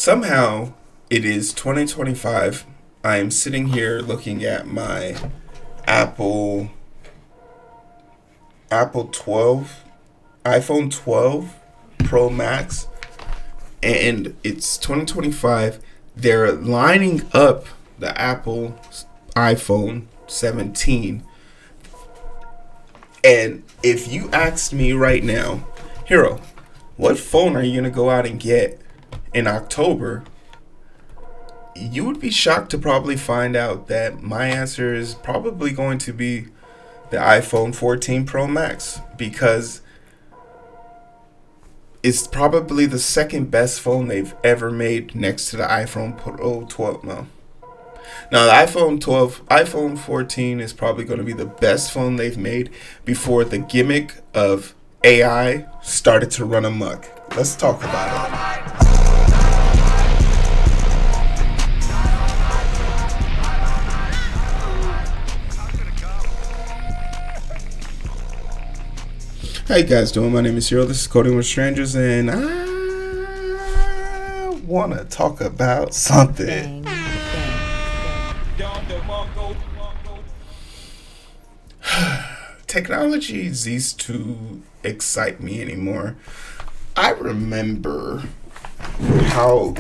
Somehow, it is 2025. I am sitting here looking at my Apple Apple 12, iPhone 12 Pro Max, and it's 2025. They're lining up the Apple iPhone 17. And if you asked me right now, Hero, what phone are you going to go out and get in October? You would be shocked to probably find out that my answer is probably going to be the iPhone 14 Pro Max, because it's probably the second best phone they've ever made next to the iPhone Pro 12. Now the iPhone 14 is probably going to be the best phone they've made before the gimmick of AI started to run amok. Let's talk about it. How you guys doing? My name is Hero. This is Coding with Strangers, and I want to talk about something. Technology ceased to excite me anymore. I remember how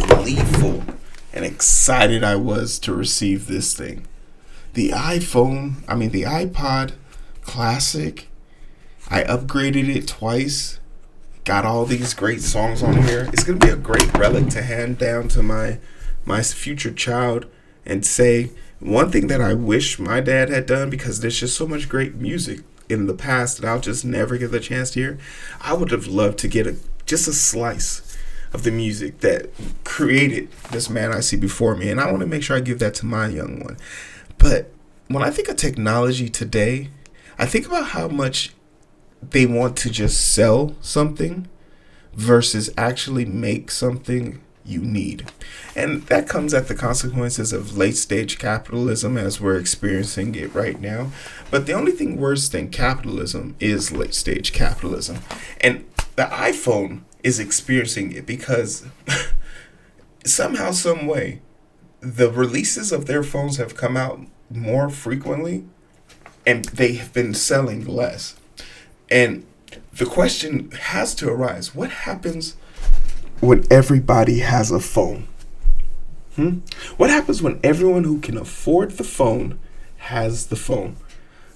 gleeful and excited I was to receive this thing. The iPod Classic. I upgraded it twice. Got all these great songs on here. It's going to be a great relic to hand down to my future child and say, one thing that I wish my dad had done, because there's just so much great music in the past that I'll just never get the chance to hear. I would have loved to get just a slice of the music that created this man I see before me. And I want to make sure I give that to my young one. But when I think of technology today, I think about how much they want to just sell something versus actually make something you need. And that comes at the consequences of late stage capitalism as we're experiencing it right now. But the only thing worse than capitalism is late stage capitalism. And the iPhone is experiencing it because somehow, some way, the releases of their phones have come out more frequently and they have been selling less. And the question has to arise, what happens when everybody has a phone? What happens when everyone who can afford the phone has the phone?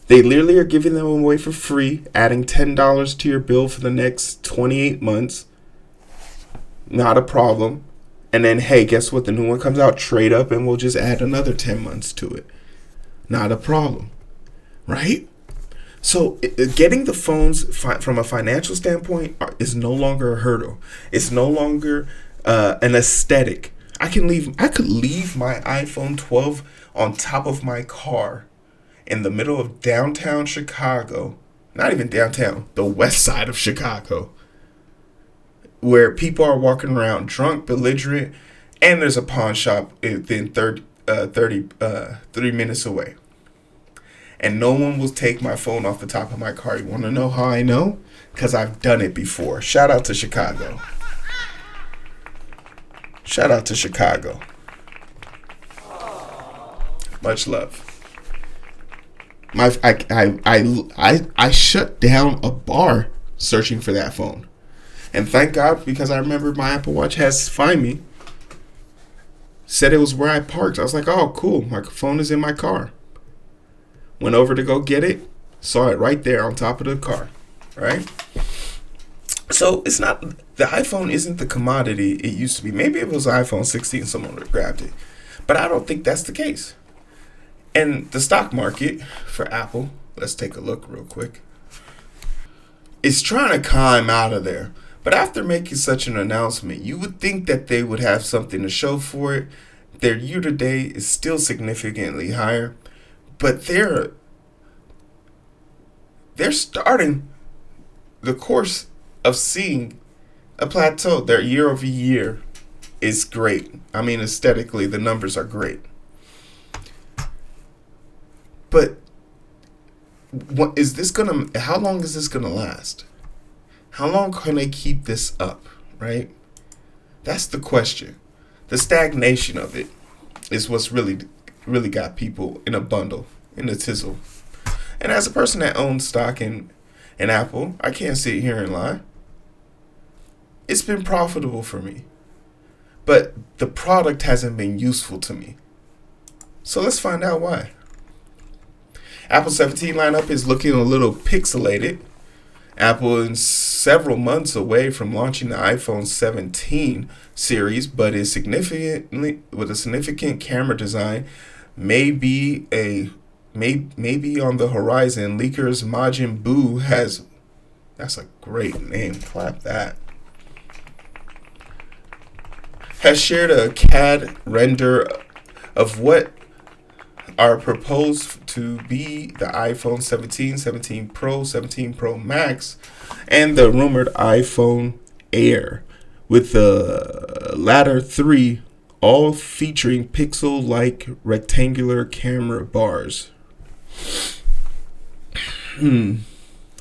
They literally are giving them away for free, adding $10 to your bill for the next 28 months. Not a problem. And then, hey, guess what? The new one comes out, trade up, and we'll just add another 10 months to it. Not a problem. Right? So getting the phones from a financial standpoint is no longer a hurdle. It's no longer an aesthetic. I could leave my iPhone 12 on top of my car in the middle of downtown Chicago. Not even downtown, the west side of Chicago, where people are walking around drunk, belligerent, and there's a pawn shop within 3 minutes away. And no one will take my phone off the top of my car. You want to know how I know? Because I've done it before. Shout out to Chicago. Shout out to Chicago. Much love. I shut down a bar searching for that phone. And thank God, because I remember my Apple Watch has Find Me. Said it was where I parked. I was like, oh, cool. My phone is in my car. Went over to go get it, saw it right there on top of the car, right? So it's not, the iPhone isn't the commodity it used to be. Maybe if it was iPhone 16, someone would have grabbed it. But I don't think that's the case. And the stock market for Apple, let's take a look real quick, is trying to climb out of there. But after making such an announcement, you would think that they would have something to show for it. Their year-to-date is still significantly higher. But they're starting the course of seeing a plateau. Their year over year is great. I mean, aesthetically, the numbers are great. But how long is this gonna last? How long can they keep this up, right? That's the question. The stagnation of it is what's really got people in a bundle, in a tizzle. And as a person that owns stock in Apple, I can't sit here and lie. It's been profitable for me. But the product hasn't been useful to me. So let's find out why. Apple 17 lineup is looking a little pixelated. Apple is several months away from launching the iPhone 17 series, but is significantly with a significant camera design may be on the horizon. Leakers Majin Bu that's a great name. Clap that. Has shared a CAD render of what are proposed to be the iPhone 17, 17 Pro, 17 Pro Max, and the rumored iPhone Air, with the latter three all featuring pixel-like rectangular camera bars. I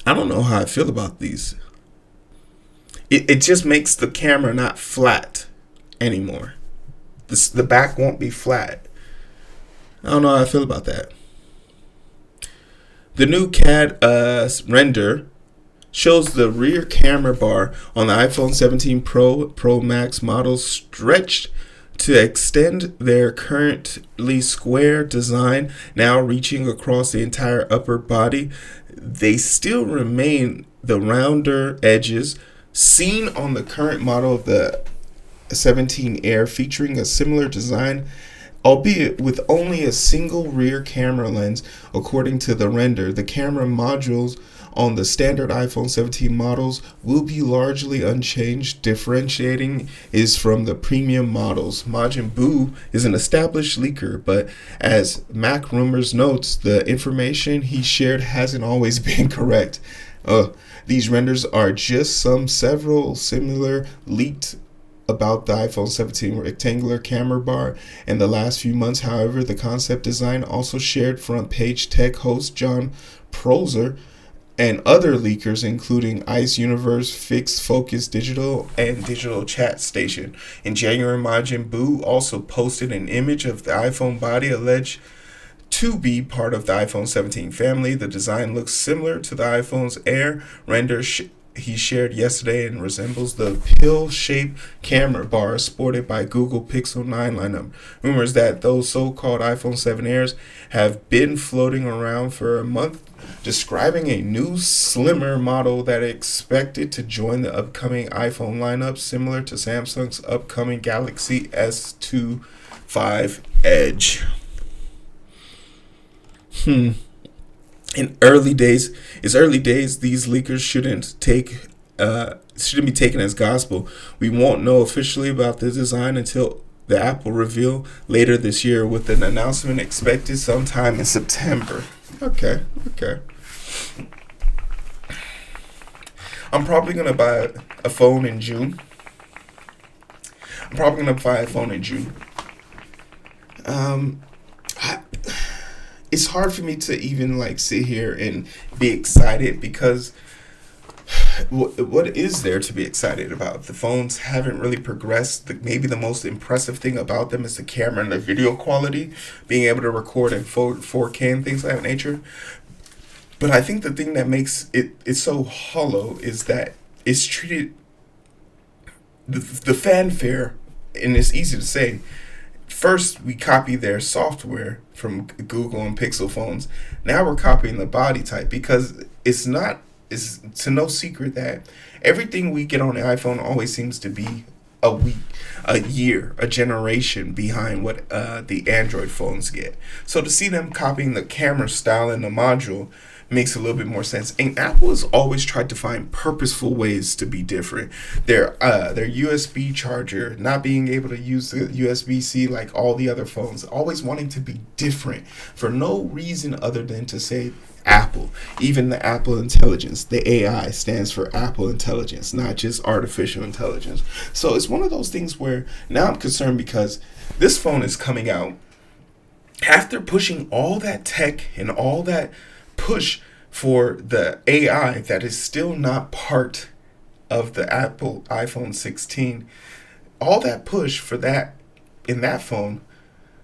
don't know how I feel about these. It just makes the camera not flat anymore. The back won't be flat. I don't know how I feel about that. The new CAD render shows the rear camera bar on the iPhone 17 Pro Max models stretched to extend their currently square design, now reaching across the entire upper body. They still remain the rounder edges seen on the current model of the 17 Air, featuring a similar design, albeit with only a single rear camera lens. According to the render, the camera modules on the standard iPhone 17 models will be largely unchanged. Differentiating is from the premium models. Majin Bu is an established leaker, but as Mac Rumors notes, the information he shared hasn't always been correct. These renders are just several similar leaked about the iPhone 17 rectangular camera bar in the last few months. However, the concept design also shared front page tech host John Prosser and other leakers, including Ice Universe, Fixed Focus Digital, and Digital Chat Station. In January, Majin Bu also posted an image of the iPhone body alleged to be part of the iPhone 17 family. The design looks similar to the iPhone's Air render he shared yesterday and resembles the pill-shaped camera bar sported by Google Pixel 9 lineup. Rumors that those so-called iPhone 7 Airs have been floating around for a month, describing a new, slimmer model that is expected to join the upcoming iPhone lineup, similar to Samsung's upcoming Galaxy S2 5 Edge. It's early days. These leakers shouldn't be taken as gospel. We won't know officially about the design until the Apple reveal later this year, with an announcement expected sometime in September. Okay. I'm probably gonna buy a phone in June. It's hard for me to even sit here and be excited, because what is there to be excited about? The phones haven't really progressed. Maybe the most impressive thing about them is the camera and the video quality, being able to record in 4K and things of that nature. But I think the thing that makes it so hollow is that it's treated, the fanfare, and it's easy to say, first we copy their software from Google and Pixel phones. Now we're copying the body type, because it's to no secret that everything we get on the iPhone always seems to be a week, a year, a generation behind what the Android phones get. So to see them copying the camera style and the module makes a little bit more sense. And Apple has always tried to find purposeful ways to be different. Their USB charger, not being able to use the USB-C like all the other phones, always wanting to be different for no reason other than to say Apple. Even the Apple Intelligence, the AI, stands for Apple Intelligence, not just artificial intelligence. So it's one of those things where now I'm concerned, because this phone is coming out after pushing all that tech and all that push for the AI that is still not part of the Apple iPhone 16. all that push for that in that phone,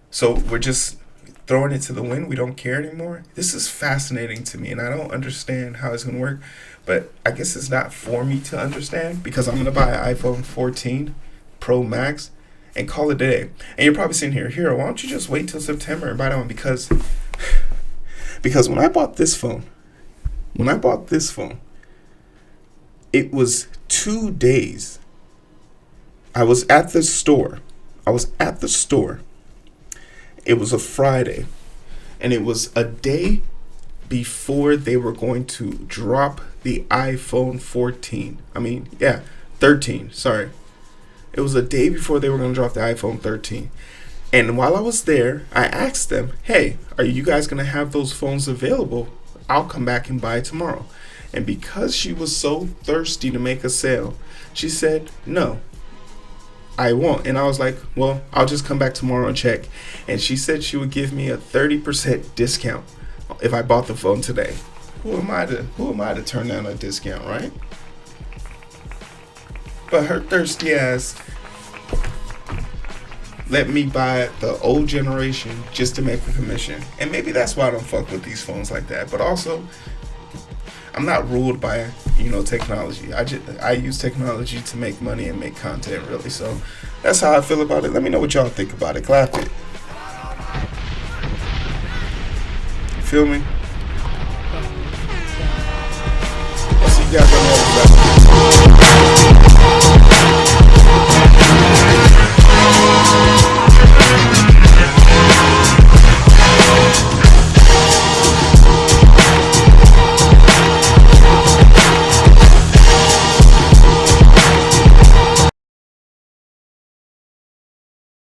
so we're just throwing it to the wind. We don't care anymore. This is fascinating to me, and I don't understand how it's gonna work. But I guess it's not for me to understand, because I'm gonna buy an iPhone 14 Pro Max and call it a day. And you're probably sitting here, Hero, why don't you just wait till September and buy that one? Because when I bought this phone, it was 2 days. I was at the store. It was a Friday, and it was a day before they were going to drop the iPhone 14. 13. Sorry. It was a day before they were going to drop the iPhone 13. And while I was there, I asked them, hey, are you guys going to have those phones available? I'll come back and buy tomorrow. And because she was so thirsty to make a sale, she said, no, I won't. And I was like, well, I'll just come back tomorrow and check. And she said she would give me a 30% discount if I bought the phone today. Who am I to turn down a discount, right? But her thirsty ass let me buy the old generation just to make a commission. And maybe that's why I don't fuck with these phones like that. But also, I'm not ruled by, technology. I use technology to make money and make content, really. So that's how I feel about it. Let me know what y'all think about it. Clap it. Feel me? I'll see you guys on the other side.